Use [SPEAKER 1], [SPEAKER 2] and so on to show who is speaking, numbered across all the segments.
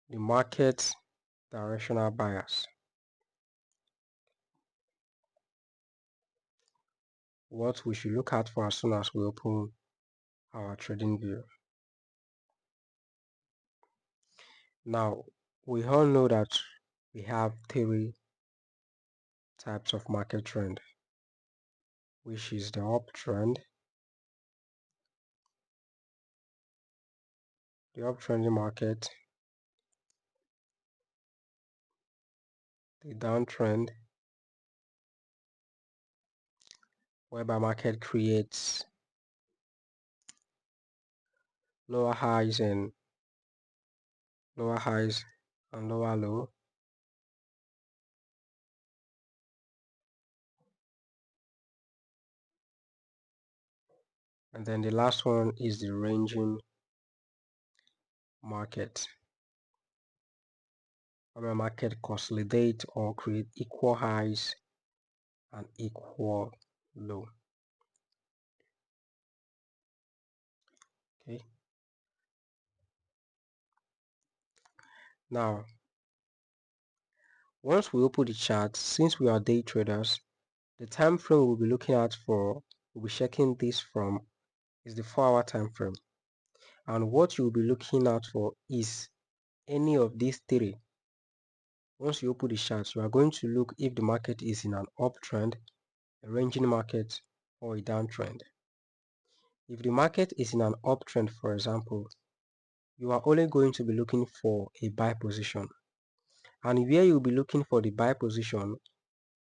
[SPEAKER 1] the market directional bias. What we should look at for as soon as we open our trading view. Now, we all know that we have three types of market trend, which is the uptrend, the uptrending market, the downtrend, whereby market creates lower highs and lower low, and then the last one is the ranging market, where market consolidate or create equal highs and equal low. Okay, now once we open the chart, since we are day traders, the time frame we'll be looking at we'll be checking this from is the 4-hour time frame, and what you'll be looking out for is any of these three. Once you open the chart, you are going to look if the market is in an uptrend, a ranging market, or a downtrend. If the market is in an uptrend, for example, you are only going to be looking for a buy position, and where you'll be looking for the buy position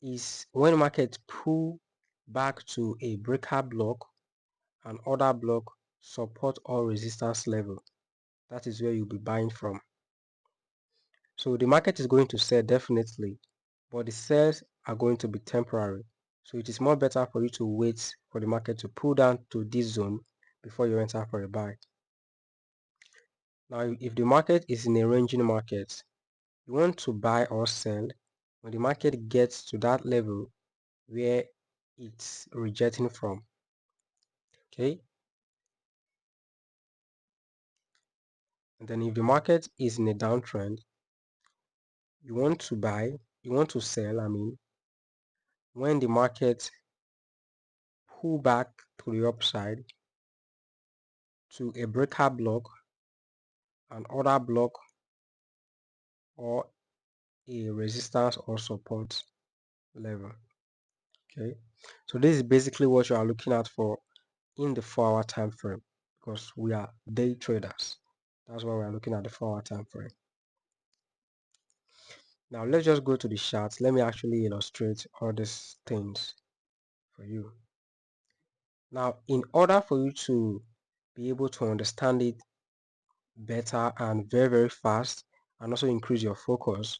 [SPEAKER 1] is when market pull back to a breaker block and other block support or resistance level. That is where you'll be buying from. So the market is going to sell definitely, but the sales are going to be temporary. So it is more better for you to wait for the market to pull down to this zone before you enter for a buy. Now, if the market is in a ranging market, you want to buy or sell when the market gets to that level where it's rejecting from. Okay. And then if the market is in a downtrend, you want to sell, when the market pull back to the upside to a breaker block, an order block, or a resistance or support level. Okay, so this is basically what you are looking at for in the 4-hour time frame, because we are day traders. That's why we are looking at the 4-hour time frame. Now let's just go to the charts. Let me actually illustrate all these things for you. Now, in order for you to be able to understand it better and very fast, and also increase your focus,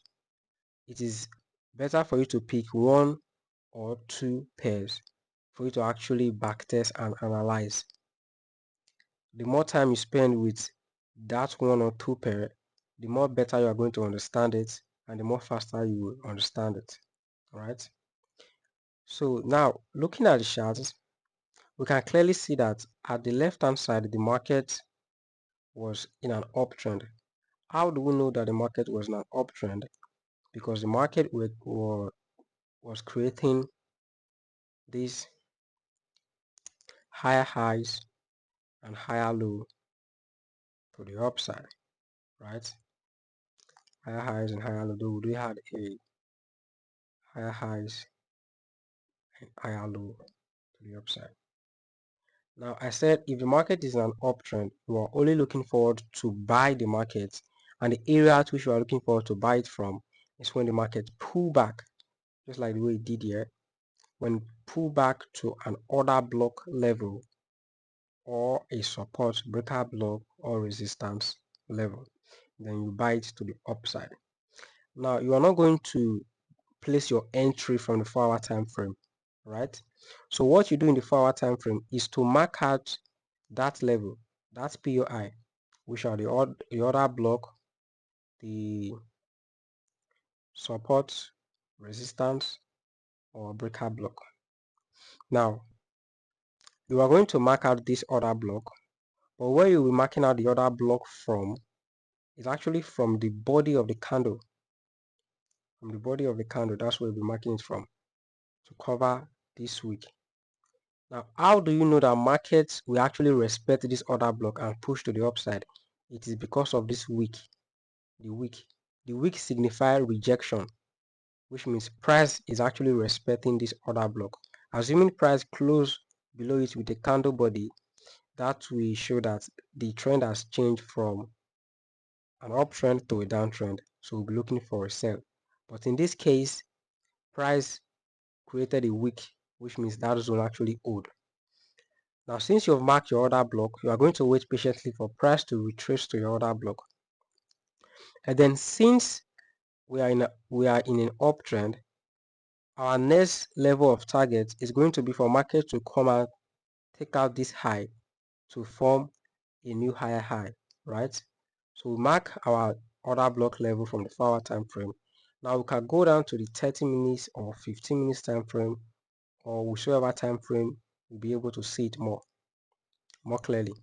[SPEAKER 1] it is better for you to pick one or two pairs for you to actually backtest and analyze. The more time you spend with that one or two pair, the more better you are going to understand it, and the more faster you will understand it. All right. So now, looking at the charts, we can clearly see that at the left hand side, the market was in an uptrend. How do we know that the market was in an uptrend? Because the market was creating these higher highs and higher low to the upside, right? Higher highs and higher low. We had a higher highs and higher low to the upside. Now, I said if the market is in an uptrend, you are only looking forward to buy the market, and the area at which you are looking forward to buy it from is when the market pull back, just like the way it did here, when pull back to an order block level or a support breaker block or resistance level, then you buy it to the upside. Now, you are not going to place your entry from the 4-hour time frame, right? So what you do in the 4-hour time frame is to mark out that level, that's POI, which are the order block, the support, resistance, or breaker block. Now, you are going to mark out this order block, but where you will be marking out the order block from is actually from the body of the candle. From the body of the candle, that's where we'll be marking it from to cover this wick. Now, how do you know that markets will actually respect this order block and push to the upside? It is because of this wick. The wick. The wick signifies rejection, which means price is actually respecting this order block. Assuming price close below it with a candle body, that will show that the trend has changed from an uptrend to a downtrend. So we'll be looking for a sell. But in this case, price created a wick, which means that zone actually hold. Now, since you've marked your order block, you are going to wait patiently for price to retrace to your order block. And then since we are in an uptrend, our next level of target is going to be for market to come out, take out this high to form a new higher high, right? So we mark our order block level from the 4-hour time frame. Now we can go down to the 30 minutes or 15 minutes time frame, or whichever time frame we'll be able to see it more clearly.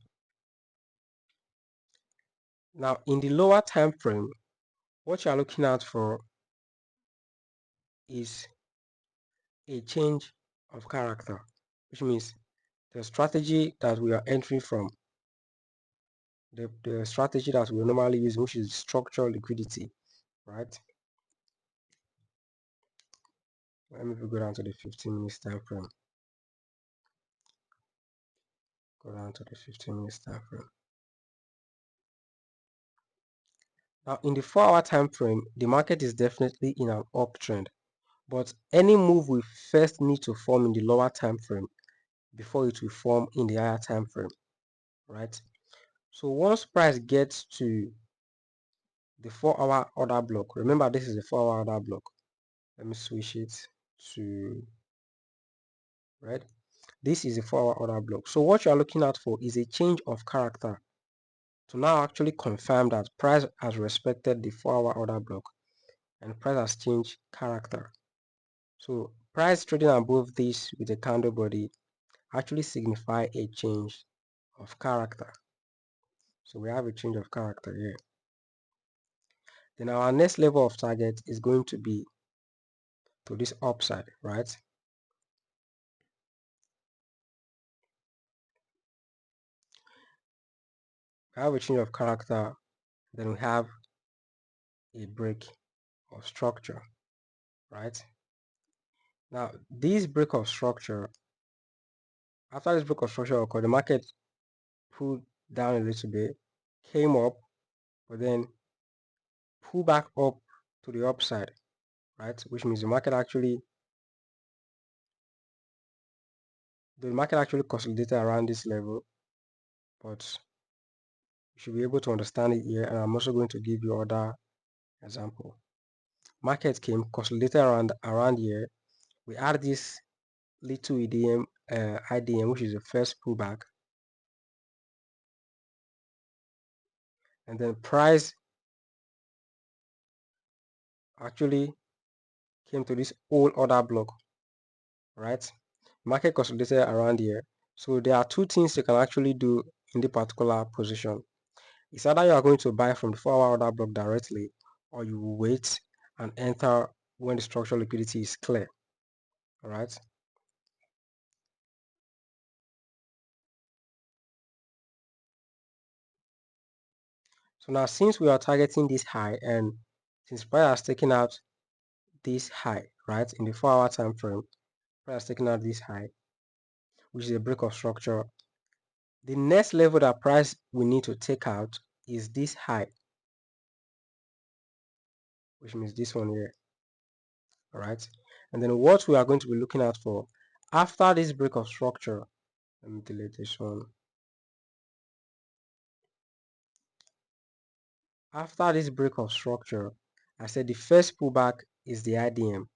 [SPEAKER 1] Now in the lower time frame, what you are looking at for is a change of character, which means the strategy that we are entering from, the strategy that we normally use, which is structural liquidity, right? Let me go down to the 15 minutes time frame. Go down to the 15 minutes time frame. Now in the 4-hour time frame, the market is definitely in an uptrend, but any move we first need to form in the lower time frame before it will form in the higher time frame, right? So once price gets to the 4-hour order block, remember this is a 4-hour order block. Let me switch it to right. This is a 4-hour order block. So what you are looking at for is a change of character to now actually confirm that price has respected the 4-hour order block and price has changed character. So price trading above this with a candle body actually signify a change of character. So we have a change of character here. Then our next level of target is going to be to this upside, right? We have a change of character, then we have a break of structure, right? Now this break of structure, after this break of structure occurred, the market pulled down a little bit, came up, but then pull back up to the upside, right? Which means the market actually consolidated around this level, but you should be able to understand it here. And I'm also going to give you other example. Market came consolidated around here. We had this little IDM, which is the first pullback, and then price actually came to this whole order block, right? Market consolidated around here. So there are two things you can actually do in the particular position. It's either you are going to buy from the 4-hour order block directly, or you will wait and enter when the structural liquidity is clear. All right. So now since we are targeting this high and since price has taken out this high, right, in the 4-hour time frame, price has taken out this high, which is a break of structure. The next level that price we need to take out is this high, which means this one here. All right. And then what we are going to be looking at for after this break of structure, let me delete this one. After this break of structure, I said the first pullback is the IDM,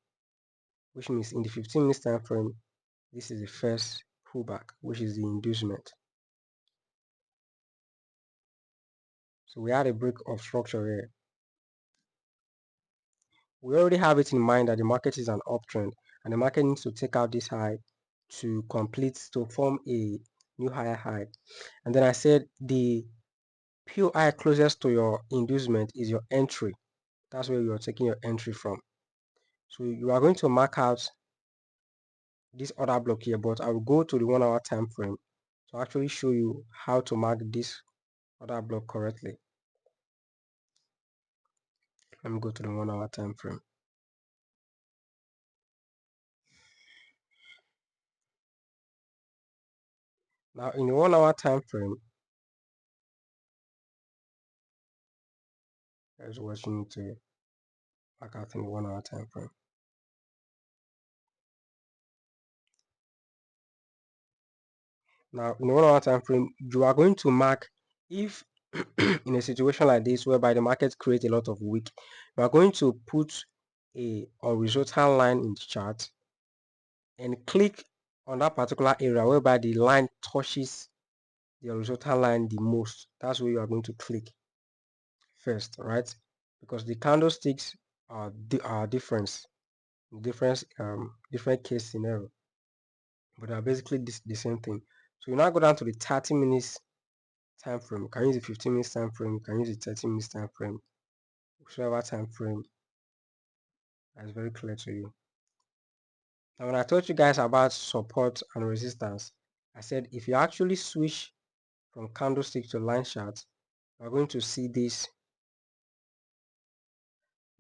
[SPEAKER 1] which means in the 15 minutes time frame, this is the first pullback, which is the inducement. So we had a break of structure here. We already have it in mind that the market is an uptrend and the market needs to take out this high to form a new higher high. And then I said the POI closest to your inducement is your entry. That's where you are taking your entry from. So you are going to mark out this order block here, but I will go to the 1 hour time frame to actually show you how to mark this order block correctly. Let me go to the 1 hour time frame. Now in the 1 hour time frame, that's what you need to mark out in the 1 hour time frame. Now in the 1 hour time frame, you are going to mark if in a situation like this whereby the market creates a lot of wick, you are going to put a horizontal line in the chart and click on that particular area whereby the line touches the horizontal line the most. That's where you are going to click first, right? Because the candlesticks are different different case scenario, but they are basically the same thing. So you now go down to the 30 minutes time frame. You can use the 15 minutes time frame, you can use the 30 minutes time frame, whichever time frame is very clear to you. Now when I told you guys about support and resistance, I said if you actually switch from candlestick to line chart, you're going to see this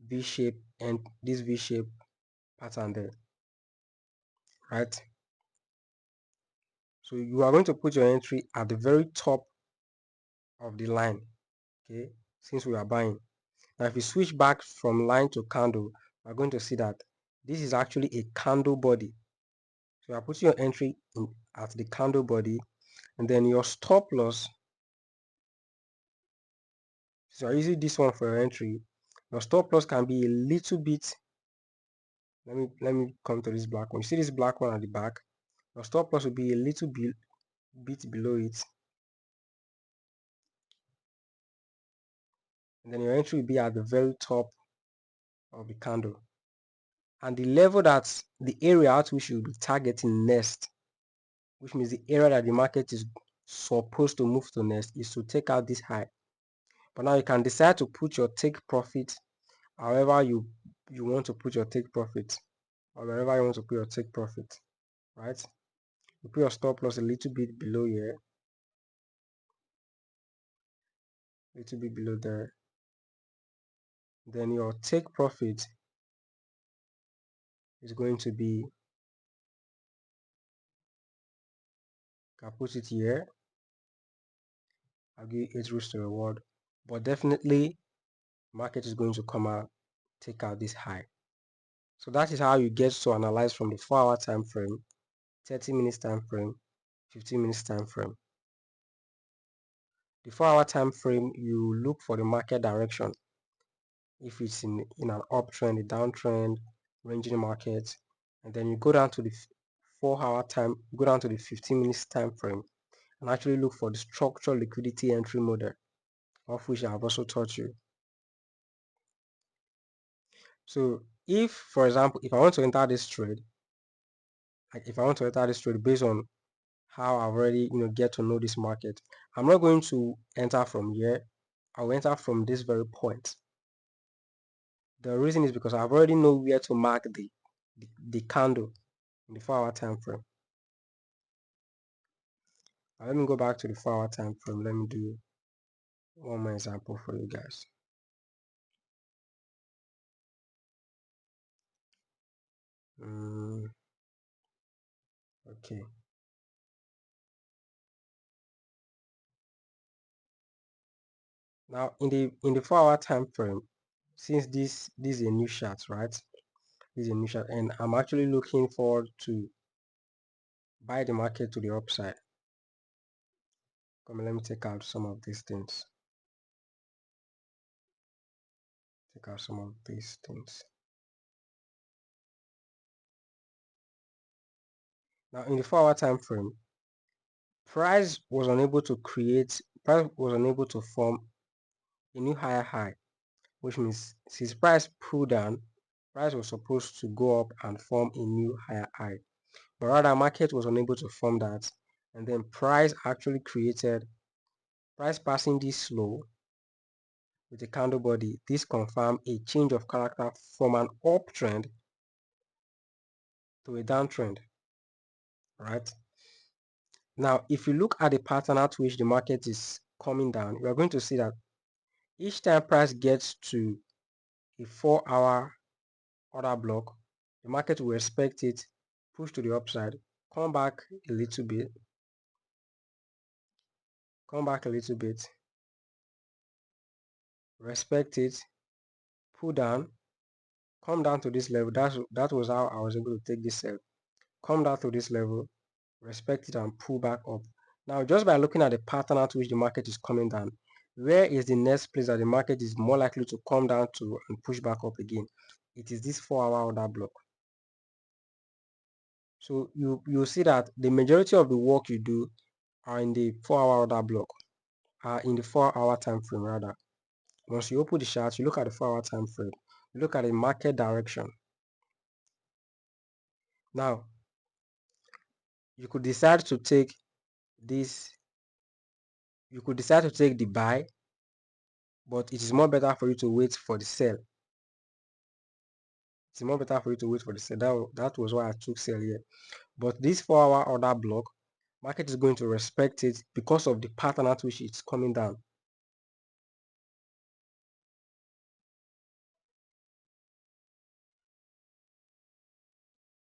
[SPEAKER 1] V shape and this V shape pattern there, right? So you are going to put your entry at the very top of the line, okay, since we are buying. Now if you switch back from line to candle, we're going to see that this is actually a candle body. So you are putting your entry at the candle body, and then your stop loss, so you're using this one for your entry, your stop loss can be a little bit, let me come to this black one. You see this black one at the back, your stop loss will be a little bit below it, and then your entry will be at the very top of the candle. And the level that's the area at which you'll be targeting next, which means the area that the market is supposed to move to next, is to take out this high. But now you can decide to put your take profit however you want to put your take profit, or wherever you want to put your take profit, right? You put your stop loss a little bit below here, a little bit below there. Then your take profit is going to be, I can put it here, I'll give you 8 routes to reward, but definitely market is going to come out, take out this high. So that is how you get to analyze from the 4-hour time frame, 30 minutes time frame, 15 minutes time frame. The 4-hour time frame, you look for the market direction. If it's in an uptrend, a downtrend, ranging market, and then you go down to the 4-hour time, go down to the 15 minutes time frame, and actually look for the structural liquidity entry model, of which I have also taught you. So if, for example, if I want to enter this trade, like if I want to enter this trade based on how I've already get to know this market, I'm not going to enter from here. I'll enter from this very point. The reason is because I've already know where to mark the candle in the 4-hour time frame. Now let me go back to the 4-hour time frame. Let me do one more example for you guys. Okay. Now in the 4-hour time frame, since this is a new chart, right? This is a new chart, and I'm actually looking forward to buy the market to the upside. Come on, let me take out some of these things. Take out some of these things. Now in the 4-hour time frame, price was unable to form a new higher high, which means since price pulled down, price was supposed to go up and form a new higher high, but rather market was unable to form that, and then price actually created Price passing this low with a candle body, this confirm a change of character from an uptrend to a downtrend, right? Now, if you look at the pattern at which the market is coming down, you are going to see that each time price gets to a 4-hour order block, the market will respect it, push to the upside, come back a little bit, respect it, pull down, come down to this level. That was how I was able to take this sell. Come down to this level, respect it, and pull back up. Now, just by looking at the pattern at which the market is coming down, where is the next place that the market is more likely to come down to and push back up again? It is this 4-hour order block. So you'll see that the majority of the work you do are in the 4-hour order block, are in the 4-hour time frame rather. Once you open the chart, you look at the 4-hour time frame, you look at the market direction. Now, you could decide to take this, you could decide to take the buy, but it is more better for you to wait for the sell. It's more better for you to wait for the sell. That was why I took sell here. But this 4-hour order block, market is going to respect it because of the pattern at which it's coming down.